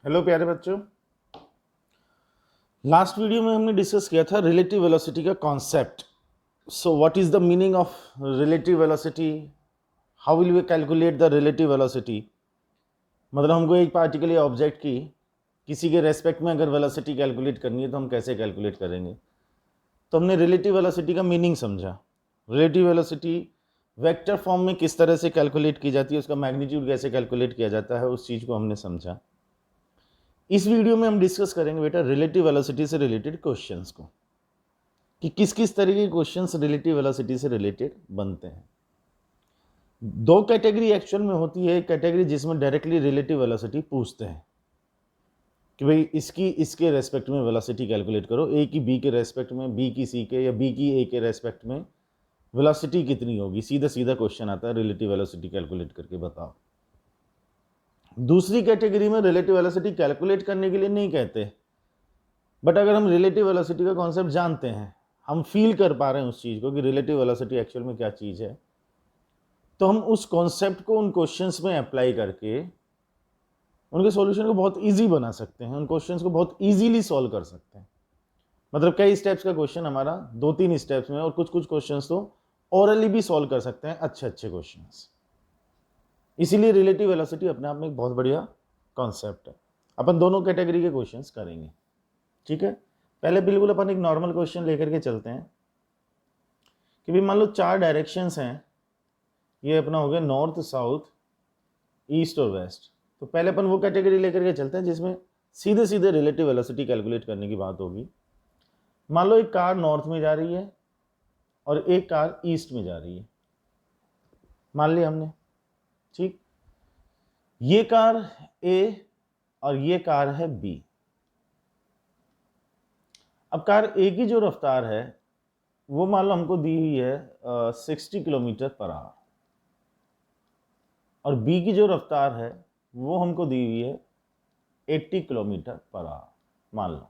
Hello प्यारे बच्चों, last video में हमने डिस्कस किया था रिलेटिव वेलोसिटी का concept. So what is the meaning of relative velocity, how will we calculate the relative velocity. मतलब हमको एक पार्टिकुलर ऑब्जेक्ट की किसी के रेस्पेक्ट में अगर वेलोसिटी कैलकुलेट करनी है तो हम कैसे कैलकुलेट करेंगे। तो हमने रिलेटिव वेलोसिटी का मीनिंग समझा। रिलेटिव वेलोसिटी वेक्टर फॉर्म में किस तरह से कैलकुलेट की जाती है, उसका मैग्नीट्यूड कैसे कैलकुलेट किया जाता है, उस चीज़ को हमने समझा। इस वीडियो में हम डिस्कस करेंगे बेटा रिलेटिव वेलोसिटी से रिलेटेड क्वेश्चंस को, कि किस किस तरह के क्वेश्चंस रिलेटिव वेलोसिटी से रिलेटेड बनते हैं। दो कैटेगरी एक्चुअल में होती है। एक कैटेगरी जिसमें डायरेक्टली रिलेटिव वेलोसिटी पूछते हैं कि भाई इसकी इसके रेस्पेक्ट में वेलोसिटी कैलकुलेट करो, ए की बी के रेस्पेक्ट में, बी की सी के या बी की ए के रेस्पेक्ट में वेलोसिटी कितनी होगी। सीधा सीधा क्वेश्चन आता है, रिलेटिव वेलोसिटी कैलकुलेट करके बताओ। दूसरी कैटेगरी में रिलेटिव वेलोसिटी कैलकुलेट करने के लिए नहीं कहते, बट अगर हम रिलेटिव वेलोसिटी का कॉन्सेप्ट जानते हैं, हम फील कर पा रहे हैं उस चीज़ को कि रिलेटिव वेलोसिटी एक्चुअल में क्या चीज़ है, तो हम उस कॉन्सेप्ट को उन क्वेश्चंस में अप्लाई करके उनके सॉल्यूशन को बहुत इजी बना सकते हैं, उन क्वेश्चंस को बहुत इजीली सॉल्व कर सकते हैं। मतलब कई स्टेप्स का क्वेश्चन हमारा 2-3 स्टेप्स में, और कुछ कुछ क्वेश्चंस तो ओरली भी सॉल्व कर सकते हैं, अच्छे अच्छे क्वेश्चंस। इसीलिए रिलेटिव वेलोसिटी अपने आप में एक बहुत बढ़िया कॉन्सेप्ट है। अपन दोनों कैटेगरी के क्वेश्चंस करेंगे, ठीक है। पहले बिल्कुल अपन एक नॉर्मल क्वेश्चन लेकर के चलते हैं कि भी मान लो 4 डायरेक्शंस हैं, ये अपना हो गया नॉर्थ, साउथ, ईस्ट और वेस्ट। तो पहले अपन वो कैटेगरी लेकर के चलते हैं जिसमें सीधे सीधे रिलेटिव वेलोसिटी कैलकुलेट करने की बात होगी। मान लो एक कार नॉर्थ में जा रही है और एक कार ईस्ट में जा रही है, मान लिया हमने, ठीक। ये कार ए और ये कार है बी। अब कार ए की जो रफ्तार है वो मान लो हमको दी हुई है 60 किलोमीटर पर आवर, और बी की जो रफ्तार है वो हमको दी हुई है 80 किलोमीटर पर आवर, मान लो।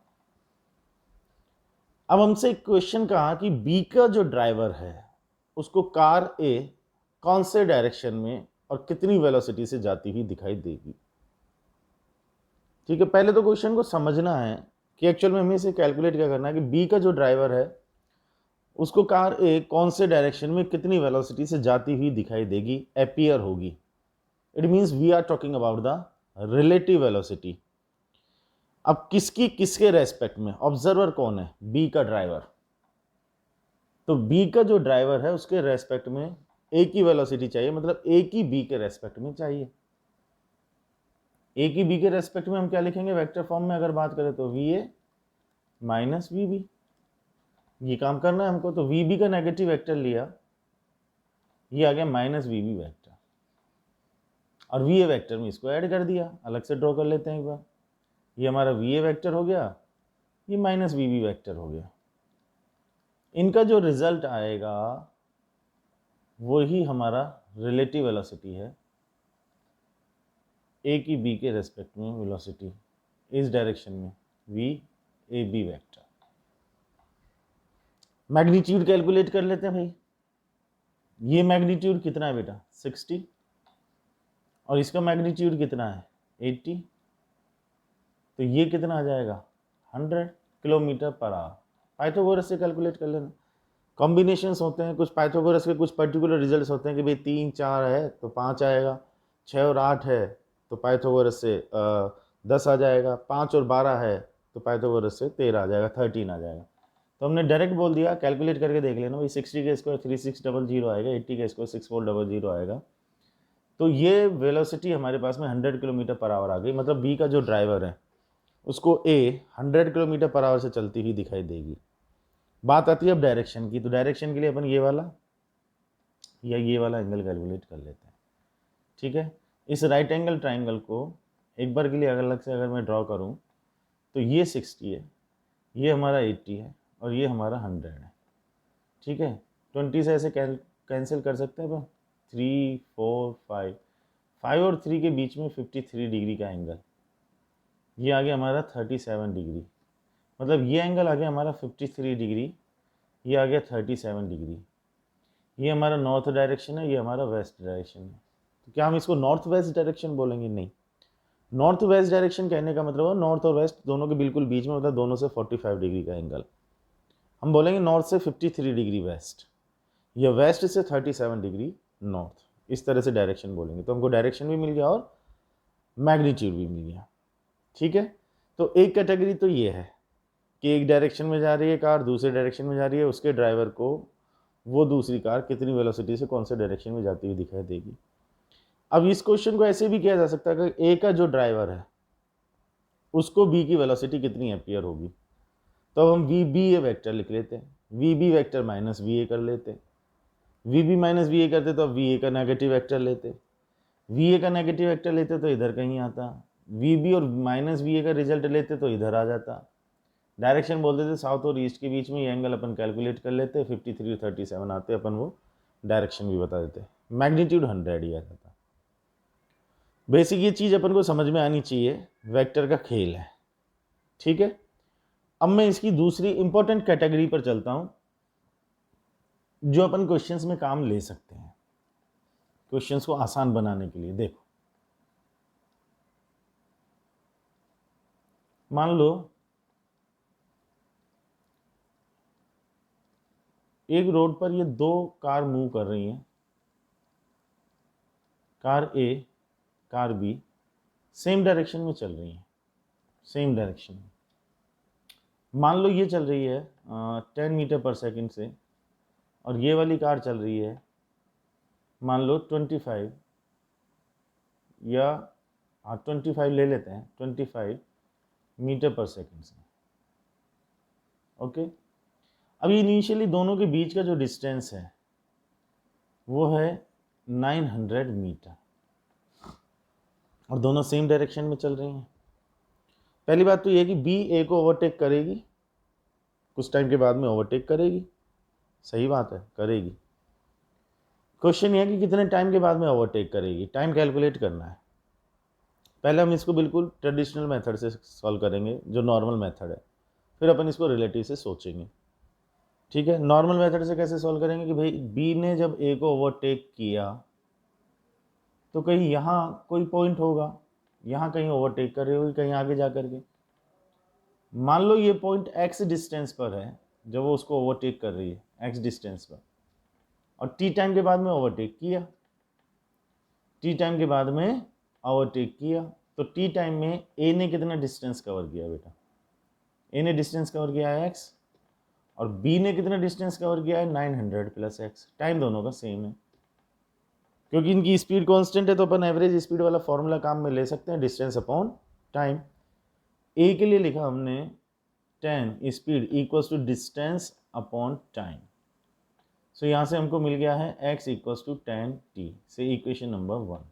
अब हमसे एक क्वेश्चन कहा कि बी का जो ड्राइवर है उसको कार ए कौन से डायरेक्शन में और कितनी वेलोसिटी से जाती हुई दिखाई देगी। ठीक है, पहले तो क्वेश्चन को समझना है कि एक्चुअल में हमें इसे कैलकुलेट क्या करना है कि बी का जो ड्राइवर है उसको कार ए कौन से डायरेक्शन में कितनी वेलोसिटी से जाती हुई दिखाई देगी, अपीयर होगी। It means we are talking about the relative velocity. अब किसकी किसके रेस्पेक्ट में, ऑब्जर्वर कौन है, बी का ड्राइवर। तो बी का जो ड्राइवर है उसके रेस्पेक्ट में ए की वेलोसिटी चाहिए, मतलब ए की बी के रेस्पेक्ट में चाहिए। ए की बी के रेस्पेक्ट में हम क्या लिखेंगे वेक्टर फॉर्म में, अगर बात करें तो V A minus V B. ये काम करना है हमको, तो वी बी का नेगेटिव वेक्टर लिया, ये आ गया माइनस वी बी वेक्टर, और वी ए वेक्टर में इसको ऐड कर दिया। अलग से ड्रॉ कर लेते हैं एक बार, ये हमारा वी ए वेक्टर हो गया, ये माइनस वी बी वेक्टर हो गया। इनका जो रिजल्ट आएगा वही हमारा रिलेटिव वेलोसिटी है, ए की बी के रेस्पेक्ट में वेलोसिटी इस डायरेक्शन में V A B vector. Magnitude calculate कर लेते हैं भाई। ये मैग्नीट्यूड कितना है बेटा 60, और इसका मैग्नीट्यूड कितना है 80, तो ये कितना आ जाएगा 100 किलोमीटर पर आवर। पाइथागोरस से कैलकुलेट कर लेना। कॉम्बिनेशंस होते हैं कुछ पाइथागोरस के, कुछ पर्टिकुलर रिजल्ट्स होते हैं कि भाई 3 4 है तो 5 आएगा, 6 और 8 है तो पाइथागोरस से 10 आ जाएगा, 5 और 12 है तो पाइथागोरस से 13 आ जाएगा, 13 आ जाएगा। तो हमने डायरेक्ट बोल दिया, कैलकुलेट करके देख लेना भाई। 60 का स्क्वायर 3600 आएगा, 80 का स्क्वायर 6400 आएगा। तो ये वेलोसिटी हमारे पास में 100 किलोमीटर पर आवर आ गई। मतलब बी का जो ड्राइवर है उसको ए 100 किलोमीटर पर आवर से चलती हुई दिखाई देगी। बात आती है अब डायरेक्शन की, तो डायरेक्शन के लिए अपन ये वाला या ये वाला एंगल कैलकुलेट कर लेते हैं, ठीक है। इस राइट एंगल ट्राइंगल को एक बार के लिए अलग से अगर मैं ड्रॉ करूं तो ये 60 है, ये हमारा 80 है, और ये हमारा 100 है, ठीक है। 20 से ऐसे कैंसिल कर सकते हैं अपन, 3 4 5, 5 और 3 के बीच में 53 डिग्री का एंगल, ये आ गया हमारा 37 डिग्री। मतलब ये एंगल आ गया हमारा 53 डिग्री, ये आ गया 37 डिग्री। ये हमारा नॉर्थ डायरेक्शन है, ये हमारा वेस्ट डायरेक्शन है। तो क्या हम इसको नॉर्थ वेस्ट डायरेक्शन बोलेंगे? नहीं, नॉर्थ वेस्ट डायरेक्शन कहने का मतलब है नॉर्थ और वेस्ट दोनों के बिल्कुल बीच में, मतलब दोनों से 45 डिग्री का एंगल। हम बोलेंगे नॉर्थ से 53 डिग्री वेस्ट या वेस्ट से 37 डिग्री नॉर्थ, इस तरह से डायरेक्शन बोलेंगे तो हमको डायरेक्शन भी मिल गया और मैग्नीट्यूड भी मिल गया। ठीक है, तो एक कैटेगरी तो ये है कि एक डायरेक्शन में जा रही है कार, दूसरे डायरेक्शन में जा रही है, उसके ड्राइवर को वो दूसरी कार कितनी वेलोसिटी से कौन से डायरेक्शन में जाती हुई दिखाई देगी। अब इस क्वेश्चन को ऐसे भी किया जा सकता है कि ए का जो ड्राइवर है उसको बी की वेलोसिटी कितनी एम्पियर होगी, तो हम वी बी ए वैक्टर लिख लेते हैं, V B vector minus V A कर लेते हैं, V B minus V A करते तो अब वी ए का नेगेटिव वैक्टर लेते, वी ए का नेगेटिव वैक्टर लेते तो इधर कहीं आता, वी बी और माइनस वी ए का रिजल्ट लेते तो इधर आ जाता। डायरेक्शन बोलते थे साउथ और ईस्ट के बीच में, ये एंगल अपन कैलकुलेट कर लेते, 53 और 37 आते, अपन वो डायरेक्शन भी बता देते, मैग्नीट्यूड 100 ही आ जाता। बेसिक ये चीज़ अपन को समझ में आनी चाहिए, वेक्टर का खेल है। ठीक है, अब मैं इसकी दूसरी इंपॉर्टेंट कैटेगरी पर चलता हूं जो अपन क्वेश्चंस में काम ले सकते हैं, क्वेश्चंस को आसान बनाने के लिए। देखो, मान लो एक रोड पर ये दो कार मूव कर रही हैं, कार ए कार बी सेम डायरेक्शन में चल रही हैं, सेम डायरेक्शन में। मान लो ये चल रही है 10 मीटर पर सेकंड से और ये वाली कार चल रही है मान लो 25 या 25 ले लेते हैं, 25 मीटर पर सेकंड से। ओके, अभी इनिशियली दोनों के बीच का जो डिस्टेंस है वो है 900 मीटर और दोनों सेम डायरेक्शन में चल रही हैं। पहली बात तो ये कि बी ए को ओवरटेक करेगी, कुछ टाइम के बाद में ओवरटेक करेगी, सही बात है, करेगी। क्वेश्चन ये है कि कितने टाइम के बाद में ओवरटेक करेगी, टाइम कैलकुलेट करना है। पहले हम इसको बिल्कुल ट्रेडिशनल मेथड से सॉल्व करेंगे जो नॉर्मल मेथड है, फिर अपन इसको रिलेटिव से सोचेंगे। ठीक है, नॉर्मल मेथड से कैसे सॉल्व करेंगे कि भाई बी ने जब ए को ओवरटेक किया तो कहीं यहाँ कोई पॉइंट होगा, यहाँ कहीं ओवरटेक कर रही होगी कहीं आगे जा करके। मान लो ये पॉइंट एक्स डिस्टेंस पर है जब वो उसको ओवरटेक कर रही है, एक्स डिस्टेंस पर, और टी टाइम के बाद में ओवरटेक किया, टी टाइम के बाद में ओवरटेक किया, तो टी टाइम में ए ने कितना डिस्टेंस कवर किया बेटा, ए ने डिस्टेंस कवर किया है एक्स और बी ने कितना डिस्टेंस कवर किया है 900 प्लस एक्स। टाइम दोनों का सेम है, क्योंकि इनकी स्पीड कांस्टेंट है तो अपन एवरेज स्पीड वाला फॉर्मूला काम में ले सकते हैं, डिस्टेंस अपॉन टाइम। ए के लिए लिखा हमने 10 speed equals to distance upon time. So यहाँ से हमको मिल गया है x इक्वल्स टू 10t से इक्वेशन नंबर 1।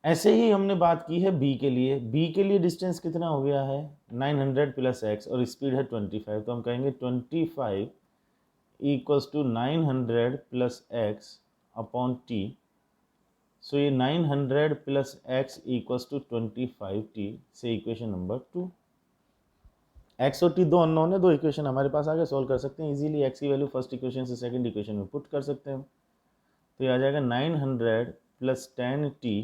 ऐसे ही हमने बात की है b के लिए, b के लिए डिस्टेंस कितना हो गया है 900 प्लस x और स्पीड है 25, तो हम कहेंगे 25 equals to 900 plus x upon t। So ये 900 plus x equals to 25t से इक्वेशन नंबर 2। x और t दो अननोन है, दो इक्वेशन हमारे पास आगे सॉल्व कर सकते हैं इजीली। x की वैल्यू फर्स्ट इक्वेशन से सेकंड इक्वेशन में पुट कर सकते हैं, तो ये आ जाएगा 900 plus 10t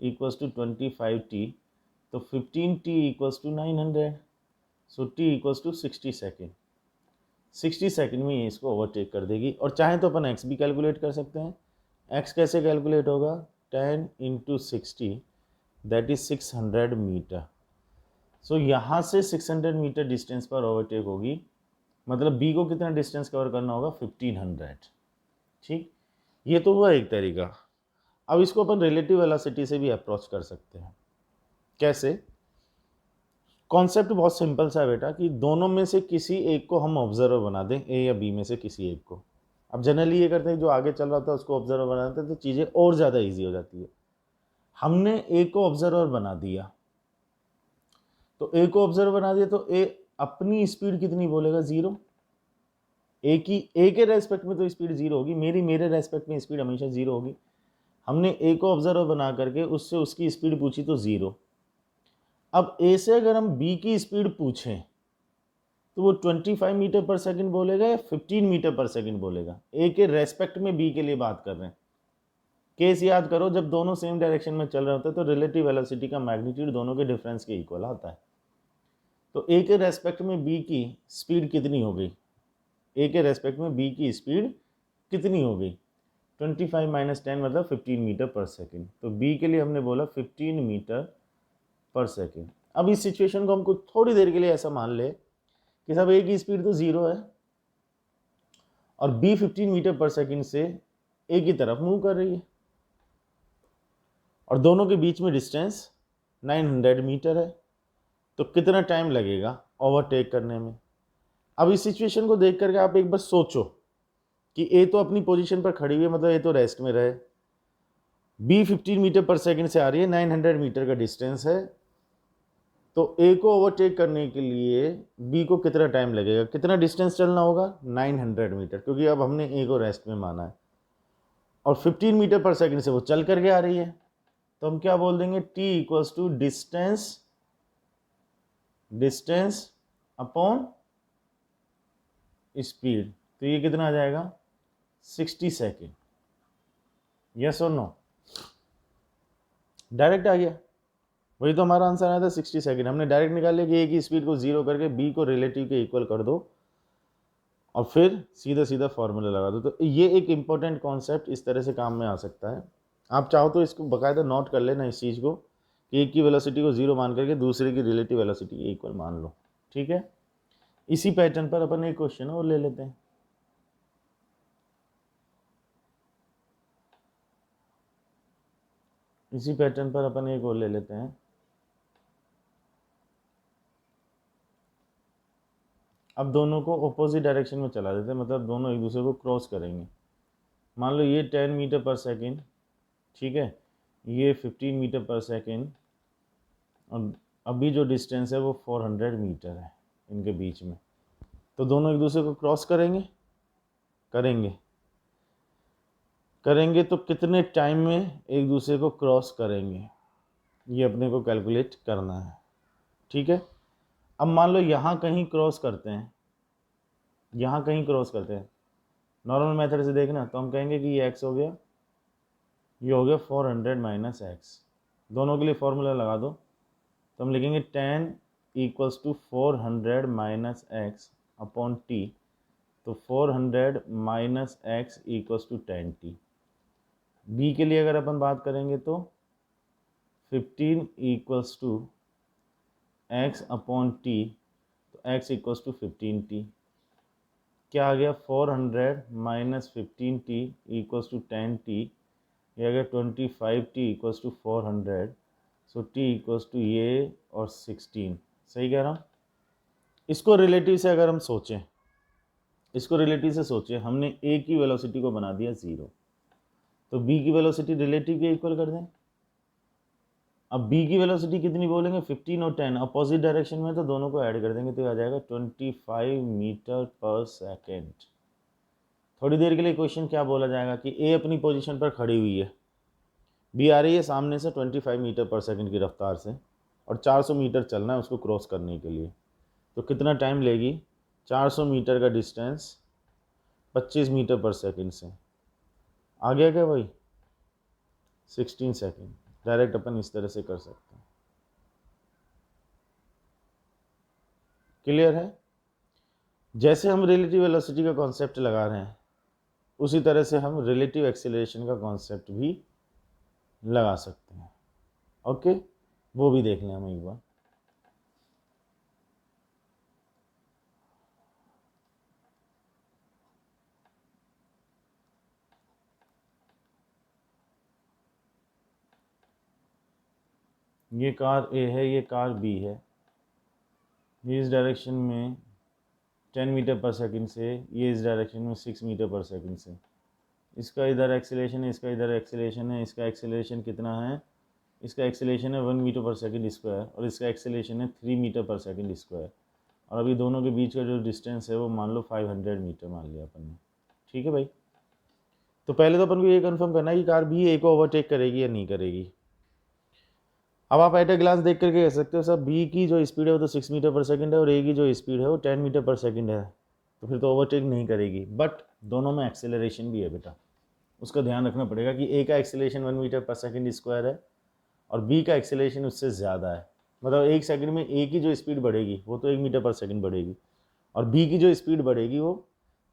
equals to 25t, तो 15t equals to 900, so t equals to 60 second. 60 second में ये इसको ओवरटेक कर देगी। और चाहे तो अपन x भी कैलकुलेट कर सकते हैं। x कैसे कैलकुलेट होगा, 10 इंटू 60 दैट इज 600 मीटर। सो यहाँ से 600 मीटर डिस्टेंस पर ओवरटेक होगी, मतलब b को कितना डिस्टेंस कवर करना होगा 1500। ठीक, ये तो हुआ एक तरीका। अब इसको अपन रिलेटिव वेलोसिटी से भी अप्रोच कर सकते हैं। कैसे, कॉन्सेप्ट बहुत सिंपल सा है बेटा कि दोनों में से किसी एक को हम ऑब्जर्वर बना दें, ए या बी में से किसी एक को। अब जनरली ये करते हैं जो आगे चल रहा था उसको ऑब्जर्वर बनाते हैं तो चीज़ें और ज़्यादा ईजी हो जाती है। हमने ए को ऑब्जर्वर बना दिया, तो ए को ऑब्जर्वर बना दिया तो ए अपनी स्पीड कितनी बोलेगा, 0। ए के रेस्पेक्ट में तो स्पीड 0 होगी, मेरे रेस्पेक्ट में स्पीड हमेशा 0 होगी। हमने ए को ऑब्जर्वर बना करके उससे उसकी स्पीड पूछी तो 0। अब ए से अगर हम बी की स्पीड पूछें तो वो 25 मीटर पर सेकंड बोलेगा या 15 मीटर पर सेकंड बोलेगा, ए के रेस्पेक्ट में बी के लिए बात कर रहे हैं। केस याद करो, जब दोनों सेम डायरेक्शन में चल रहे होते हैं तो रिलेटिव वेलोसिटी का मैग्नीट्यूड दोनों के डिफरेंस के इक्वल आता है। तो ए के रेस्पेक्ट में बी की स्पीड कितनी हो गई, ए के रेस्पेक्ट में बी की स्पीड कितनी हो गई, 25 माइनस 10 मतलब 15 मीटर पर सेकेंड। तो बी के लिए हमने बोला 15 मीटर पर सेकेंड। अब इस सिचुएशन को हमको थोड़ी देर के लिए ऐसा मान ले कि साहब ए की स्पीड तो 0 है और बी 15 मीटर पर सेकेंड से ए की तरफ मूव कर रही है और दोनों के बीच में डिस्टेंस 900 मीटर है। तो कितना टाइम लगेगा ओवरटेक करने में। अब इस सिचुएशन को देख करके आप एक बार सोचो कि ए तो अपनी पोजीशन पर खड़ी हुई है, मतलब ए तो रेस्ट में रहे, बी 15 मीटर पर सेकंड से आ रही है, 900 मीटर का डिस्टेंस है। तो ए को ओवरटेक करने के लिए बी को कितना टाइम लगेगा, कितना डिस्टेंस चलना होगा, 900 मीटर, क्योंकि अब हमने ए को रेस्ट में माना है और 15 मीटर पर सेकंड से वो चल करके आ रही है। तो हम क्या बोल देंगे, t equals to distance upon speed. तो ये कितना आ जाएगा, 60 सेकेंड। यस और नो, डायरेक्ट आ गया, वही तो हमारा आंसर आया था 60 सेकेंड। हमने डायरेक्ट निकाल लिया कि ए की स्पीड को 0 करके बी को रिलेटिव के इक्वल कर दो और फिर सीधा सीधा फॉर्मूला लगा दो। तो ये एक इंपॉर्टेंट कॉन्सेप्ट इस तरह से काम में आ सकता है। आप चाहो तो इसको बाकायदा नोट कर लेना इस चीज़ को कि एक की वेलोसिटी को 0 मान करके दूसरे की रिलेटिव वेलोसिटी के इक्वल मान लो, ठीक है। इसी पैटर्न पर अपन एक क्वेश्चन और ले लेते हैं। इसी पैटर्न पर अपन एक और ले लेते हैं। अब दोनों को ऑपोजिट डायरेक्शन में चला देते हैं, मतलब दोनों एक दूसरे को क्रॉस करेंगे। मान लो ये 10 मीटर पर सेकेंड, ठीक है, ये 15 मीटर पर सेकेंड और अभी जो डिस्टेंस है वो 400 मीटर है इनके बीच में। तो दोनों एक दूसरे को क्रॉस करेंगे तो कितने टाइम में एक दूसरे को क्रॉस करेंगे, ये अपने को कैलकुलेट करना है, ठीक है। अब मान लो यहाँ कहीं क्रॉस करते हैं, नॉर्मल मेथड से देखना, तो हम कहेंगे कि ये x हो गया, ये हो गया 400 माइनस एक्स। दोनों के लिए फॉर्मूला लगा दो, तो हम लिखेंगे 10 equals to 400 minus X upon T. तो 400 minus X equals to 10t। B के लिए अगर अपन बात करेंगे तो 15 equals to X upon T, तो x इक्वल्स टू 15t। क्या आ गया, 400 minus 15t equals to 10t, ये आ गया 25t equals to 400। So t equals to ये और 16, सही कह रहा हूँ। इसको रिलेटिव से अगर हम सोचें, हमने a की वेलोसिटी को बना दिया 0, तो b की वेलोसिटी रिलेटिव के इक्वल कर दें। अब b की वेलोसिटी कितनी बोलेंगे, 15 और 10 अपोजिट डायरेक्शन में, तो दोनों को ऐड कर देंगे तो आ जाएगा 25 मीटर पर सेकेंड। थोड़ी देर के लिए क्वेश्चन क्या बोला जाएगा कि a अपनी पोजीशन पर खड़ी हुई है, b आ रही है सामने से 25 मीटर पर सेकेंड की रफ्तार से और 400 मीटर चलना है उसको क्रॉस करने के लिए। तो कितना टाइम लेगी, 400 मीटर का डिस्टेंस 25 मीटर पर सेकेंड से आ गया क्या भाई, 16 सेकेंड। डायरेक्ट अपन इस तरह से कर सकते हैं, क्लियर है। जैसे हम रिलेटिव वेलोसिटी का कॉन्सेप्ट लगा रहे हैं उसी तरह से हम रिलेटिव एक्सीलरेशन का कॉन्सेप्ट भी लगा सकते हैं, ओके। वो भी देख लें हम एक बार। ये कार ए है, ये कार बी है, ये इस डायरेक्शन में 10 मीटर पर सेकंड से, ये इस डायरेक्शन में 6 मीटर पर सेकंड से। इसका इधर एक्सीलरेशन है, इसका इधर एक्सीलरेशन है। इसका एक्सीलरेशन कितना है, इसका एक्सीलरेशन है 1 मीटर पर सेकंड स्क्वायर और इसका एक्सीलरेशन है 3 मीटर पर सेकंड स्क्वायर। और अभी दोनों के बीच का जो डिस्टेंस है वो मान लो 500 मीटर मान लिया अपन ने, ठीक है भाई। तो पहले तो अपन को ये कंफर्म करना है कि कार बी ए को ओवरटेक करेगी या नहीं करेगी। अब आप एट ए ग्लांस देख करके कह सकते हो सर बी की जो स्पीड है वो तो 6 मीटर पर सेकंड है और ए की जो स्पीड है वो 10 मीटर पर सेकंड है, तो फिर तो ओवरटेक नहीं करेगी। बट दोनों में एक्सेलरेशन भी है बेटा, उसका ध्यान रखना पड़ेगा कि ए का एक्सेलरेशन 1 मीटर पर सेकंड स्क्वायर है और बी का एक्सेलरेशन उससे ज़्यादा है। मतलब 1 सेकंड में ए की जो स्पीड बढ़ेगी वो तो 1 मीटर पर सेकंड बढ़ेगी और बी की जो स्पीड बढ़ेगी वो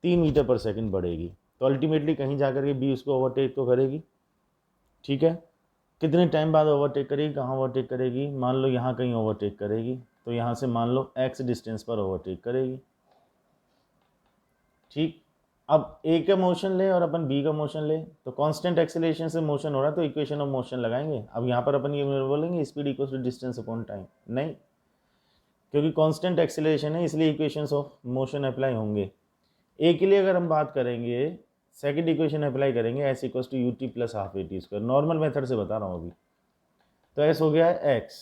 3 मीटर पर सेकंड बढ़ेगी। तो अल्टीमेटली कहीं जा कर के बी उसको ओवरटेक तो करेगी। ठीक है, कितने टाइम बाद ओवरटेक करेगी, कहाँ ओवरटेक करेगी, मान लो यहाँ कहीं ओवरटेक करेगी, तो यहाँ से मान लो x डिस्टेंस पर ओवरटेक करेगी। ठीक, अब ए का मोशन ले और अपन बी का मोशन ले, तो कांस्टेंट एक्सेलरेशन से मोशन हो रहा है तो इक्वेशन ऑफ मोशन लगाएंगे। अब यहाँ पर अपन ये बोलेंगे speed equals to distance upon time, नहीं, क्योंकि कांस्टेंट एक्सेलरेशन है इसलिए इक्वेशंस ऑफ मोशन अप्लाई होंगे। ए के लिए अगर हम बात करेंगे, सेकंड इक्वेशन अप्लाई करेंगे S equals to U T plus half A T square, normal method से बता रहा हूँ अभी। तो एस हो गया है एक्स,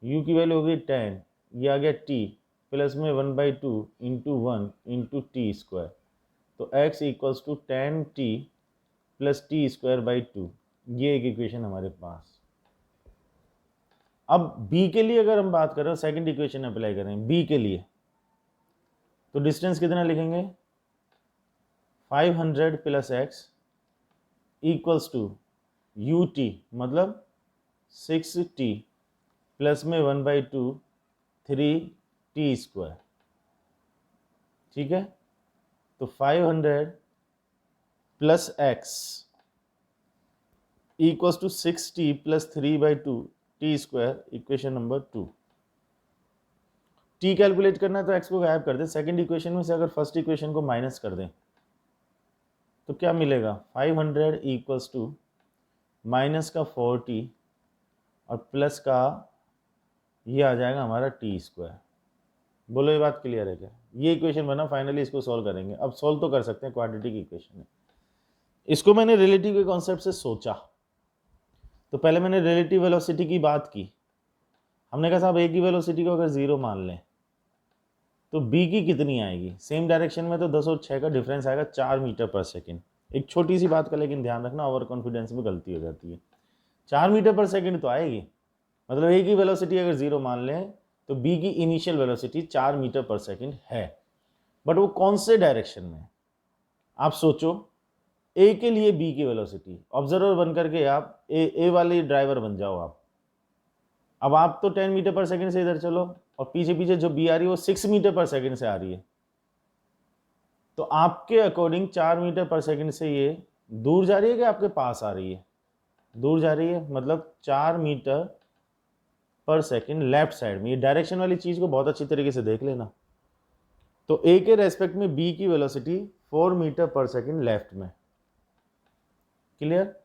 यू की वैल्यू हो गई 10, ये आ गया टी प्लस में 1/2 इंटू 1 इंटू टी स्क्वायर, तो x equals to 10t plus T square by 2, ये एक इक्वेशन हमारे पास। अब b के लिए अगर हम बात करें, सेकंड इक्वेशन अप्लाई करें b के लिए, तो डिस्टेंस कितना लिखेंगे 500 plus X equals to U T मतलब 6t प्लस में 1/2 3t स्क्वायर। ठीक है, तो 500 plus X equals to 6t plus 3/2 T square, equation number 2। T calculate करना है तो एक्स को गायब कर दें, सेकंड इक्वेशन में से अगर फर्स्ट इक्वेशन को माइनस कर दें तो क्या मिलेगा 500 इक्वल्स टू माइनस का 4t और प्लस का ये आ जाएगा हमारा टी स्क्वायर। बोलो ये बात क्लियर है क्या? ये इक्वेशन बना, फाइनली इसको सॉल्व करेंगे। अब सॉल्व तो कर सकते हैं, क्वाड्रेटिक इक्वेशन है। इसको मैंने रिलेटिव के कॉन्सेप्ट से सोचा, तो पहले मैंने रिलेटिव वेलोसिटी की बात की। हमने कहा साहब ए की वेलोसिटी को अगर 0 मान लें तो बी की कितनी आएगी, सेम डायरेक्शन में तो 10 और 6 का डिफरेंस आएगा 4 मीटर पर सेकेंड। एक छोटी सी बात का लेकिन ध्यान रखना, ओवर कॉन्फिडेंस में गलती हो जाती है। 4 मीटर पर सेकेंड तो आएगी, मतलब ए की वेलोसिटी अगर 0 मान लें तो बी की इनिशियल वेलोसिटी 4 मीटर पर सेकेंड है, बट वो कौन से डायरेक्शन में? आप सोचो, ए के लिए बी की वेलोसिटी, ऑब्जर्वर बन करके आप ए वाले ड्राइवर बन जाओ आप। अब आप तो 10 मीटर पर सेकेंड से इधर चलो और पीछे पीछे जो बी आ रही है वो 6 मीटर पर सेकेंड से आ रही है, तो आपके अकॉर्डिंग 4 मीटर पर सेकेंड से ये दूर जा रही है कि आपके पास आ रही है? दूर जा रही है, मतलब 4 मीटर पर सेकेंड लेफ्ट साइड में। ये डायरेक्शन वाली चीज को बहुत अच्छी तरीके से देख लेना। तो ए के रेस्पेक्ट में बी की वेलोसिटी 4 मीटर पर सेकेंड लेफ्ट में। क्लियर?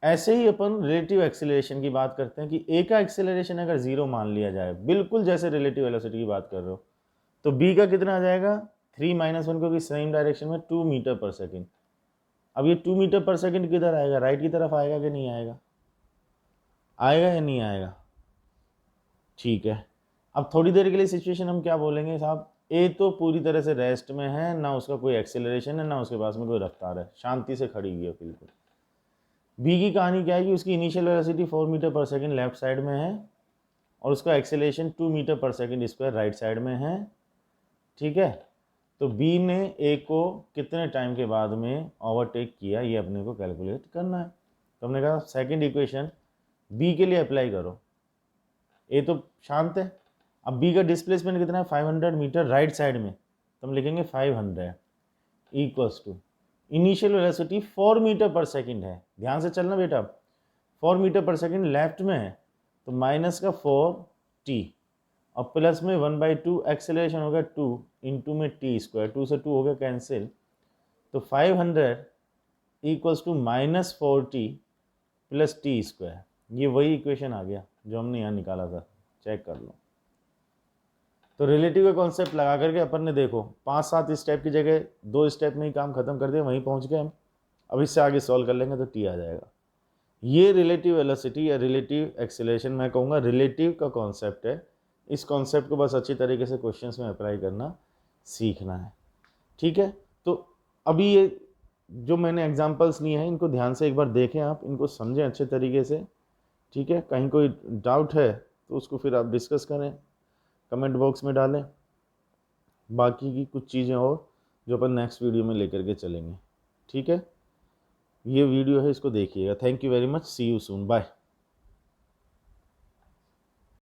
ऐसे ही अपन रिलेटिव एक्सेलरेशन की बात करते हैं कि ए का एक्सेलरेशन अगर 0 मान लिया जाए, बिल्कुल जैसे रिलेटिव वेलोसिटी की बात कर रहे हो, तो बी का कितना आ जाएगा 3 - 1, क्योंकि सेम डायरेक्शन में 2 मीटर पर सेकेंड। अब ये 2 मीटर पर सेकेंड किधर आएगा, राइट की तरफ आएगा कि नहीं आएगा? आएगा या नहीं आएगा? ठीक है, अब थोड़ी देर के लिए सिचुएशन हम क्या बोलेंगे साहब, ए तो पूरी तरह से रेस्ट में है, ना उसका कोई एक्सेलरेशन है, ना उसके पास में कोई रफ्तार है, शांति से खड़ी हुई है बिल्कुल। बी की कहानी क्या है कि उसकी इनिशियल वेलोसिटी 4 मीटर पर सेकेंड लेफ्ट साइड में है और उसका एक्सेलरेशन 2 मीटर पर सेकेंड स्क्वायर राइट साइड में है। ठीक है, तो बी ने ए को कितने टाइम के बाद में ओवरटेक किया, ये अपने को कैलकुलेट करना है। तो हमने कहा सेकेंड इक्वेशन बी के लिए अप्लाई करो। ए तो शांत है, अब बी का डिस्प्लेसमेंट कितना है 500 मीटर राइट साइड में, तो हम लिखेंगे 500 equals to initial velocity 4 metre पर सेकेंड है, ध्यान से चलना बेटा, 4 मीटर पर सेकेंड लेफ्ट में है, तो माइनस का 4t और प्लस में 1/2 एक्सेलरेशन हो गया 2 इंटू में टी स्क्वायर, 2 से 2 हो गया कैंसिल, तो 500 equals to -4t plus T square. ये वही इक्वेशन आ गया जो हमने यहाँ निकाला था, चेक कर लो। तो रिलेटिव का कॉन्सेप्ट लगा करके अपन ने देखो 5-7 स्टेप की जगह 2 स्टेप में ही काम खत्म कर दिया, वहीं पहुँच गए हम। अब इससे आगे सॉल्व कर लेंगे तो टी आ जाएगा। ये रिलेटिव वेलोसिटी या रिलेटिव एक्सेलरेशन, मैं कहूँगा रिलेटिव का कॉन्सेप्ट है। इस कॉन्सेप्ट को बस अच्छी तरीके से क्वेश्चंस में अप्लाई करना सीखना है। ठीक है, तो अभी ये जो मैंने एग्जांपल्स लिए हैं इनको ध्यान से एक बार देखें, आप इनको समझें अच्छे तरीके से। ठीक है, कहीं कोई डाउट है तो उसको फिर आप डिस्कस करें, कमेंट बॉक्स में डालें। बाकी की कुछ चीज़ें और जो अपन नेक्स्ट वीडियो में लेकर के चलेंगे। ठीक है, ये वीडियो है, इसको देखिएगा। Thank you very much, see you soon, bye.